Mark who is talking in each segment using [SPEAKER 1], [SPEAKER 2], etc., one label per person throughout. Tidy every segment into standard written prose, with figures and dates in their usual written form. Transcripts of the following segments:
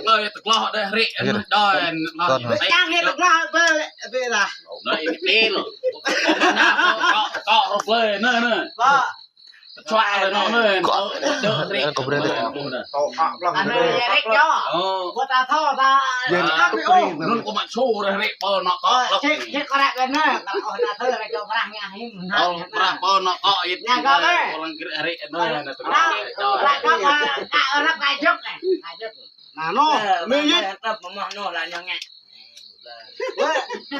[SPEAKER 1] ก็เลยตะกล้อได้เรียนได้
[SPEAKER 2] จ้างให้ตะกล้อเบอร์ล่ะ
[SPEAKER 1] ได้ปีหรอก็เลยเน่
[SPEAKER 2] ก็
[SPEAKER 1] ช่วยเลยน้องเลยเดินเรียนก็เดิน
[SPEAKER 2] โตอับลังเลยเล็กย่อว่าตาท่อตา
[SPEAKER 1] เย็นอับไปโอ้นุ่นก็มาชูเลยเรียเปิลเนาะก็
[SPEAKER 2] เช็คกระแดกกันเนอะเอาหน้าเธออะไรก็กระแดกเนี่ยให้มัน
[SPEAKER 1] เอากระเปิลเนาะก็อีกเนี่ยก็เลยกำลังเรียนเลยนะตัว
[SPEAKER 2] แล้วก็รับไก่ยกไงไก่ยกน่าโน่มือยึด
[SPEAKER 3] รับมาโน่ละยังไง
[SPEAKER 2] เว้ย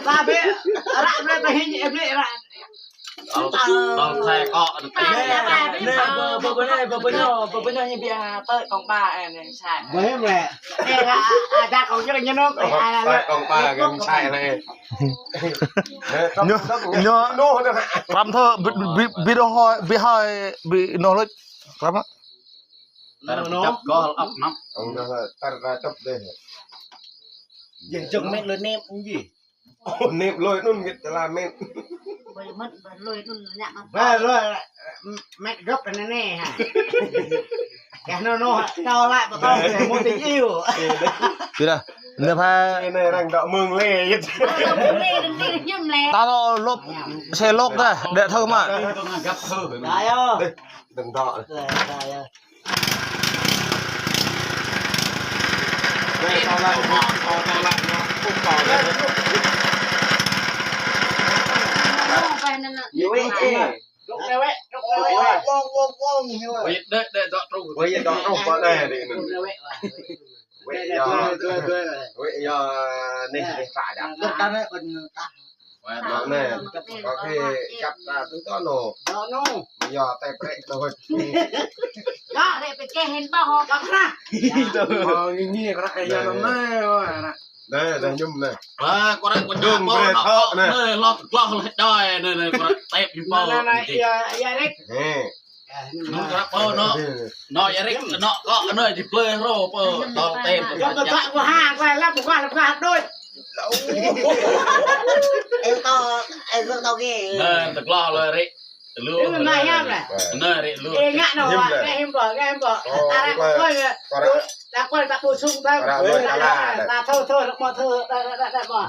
[SPEAKER 2] ตาเบี้ยรับเลยไปเห็นเอฟเลยรับ
[SPEAKER 1] ตอนแท้ก็
[SPEAKER 3] เบอร์ยังเบียร์เตอร์ของป้าเนี่ยใช่
[SPEAKER 2] เว้ยแม่เนี่ยอาจารย์ของเจ้าเนี่ยน้องไอ้อะไร
[SPEAKER 4] ของป้ากันใช่เลย
[SPEAKER 5] เนาะ
[SPEAKER 4] โน่นะ
[SPEAKER 5] รำเธอบิดหอยบิโนเลยครับนะ
[SPEAKER 1] แต่จับก็อับน้ำ
[SPEAKER 4] เอานะตัดราจับได้
[SPEAKER 2] ยังจังเม็ดเลยเนบยี่
[SPEAKER 4] โอ้เนบลอยนุ่นกิตลาเม็ด
[SPEAKER 2] มันลอยนุ่นเนี่ยมันลอยแม็กรบกันแน่ฮะแกโน่เจ้าละบ่ต้องโมติอิ่ว
[SPEAKER 5] คือนะเนื้อผ้า
[SPEAKER 4] ในรังดอกเมืองเล่ยึด
[SPEAKER 2] ยิ้มเลย
[SPEAKER 5] ตาเราลบใช้โลกได้เด็ดเท่ามา
[SPEAKER 1] กับเธอ
[SPEAKER 2] ได้อ่ะ
[SPEAKER 4] ดึงดอก
[SPEAKER 2] ได้อ่ะ
[SPEAKER 4] เอาละปุ๊บต่อเลย
[SPEAKER 2] อยู่เอ๊ลกเลยเว้ยวง
[SPEAKER 1] เว้ยเด้ดอกตรง
[SPEAKER 4] เว้ยดอกตรงก็ได้ดินั่น
[SPEAKER 2] เว้ย
[SPEAKER 4] เว้ยยอนี่ฝ่าดับ
[SPEAKER 2] ตาเนี่ยคนตา
[SPEAKER 4] đó nè có khi gặp ra tôi có nổ
[SPEAKER 2] nó
[SPEAKER 4] giờ tay bệ rồi
[SPEAKER 2] đó đây phải kê hình bao hồ gặp ra
[SPEAKER 4] như có lại giờ nó đây đây nhung này
[SPEAKER 1] có đấy con nhung về thợ này lo hết đôi này có tép nhung bao
[SPEAKER 2] này ya đấy
[SPEAKER 1] nó ya đấy nó có nơi thì play rô to tép
[SPEAKER 2] cho tôi chọn của hàng qua lắp qua đôi em to ghê
[SPEAKER 1] tật lo rồi đấy
[SPEAKER 2] lừa này em này
[SPEAKER 1] nơi lừa
[SPEAKER 2] em ngã nào em bỏ ta đã quay ta bổ sung ta ta thôi nó bỏ thơ đã bỏ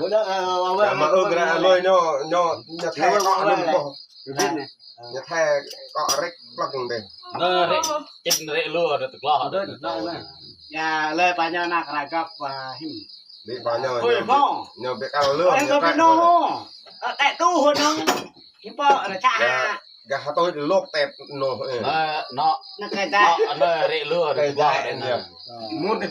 [SPEAKER 4] mà ra lôi nó thay cọ luôn nó thay cọ rách bằng đây
[SPEAKER 1] đấy trên đấy lừa được tật lo đấy
[SPEAKER 2] ya lời bà nhau nạc lại gặp và him
[SPEAKER 4] đi vào nhau nhau biết ao lừa
[SPEAKER 2] em có biết đâu tại tu hồi nó him bỏ là cha
[SPEAKER 4] gà tôi lốp tẹp nó
[SPEAKER 1] nó cái ta nó đấy lừa được qua đấy muốn được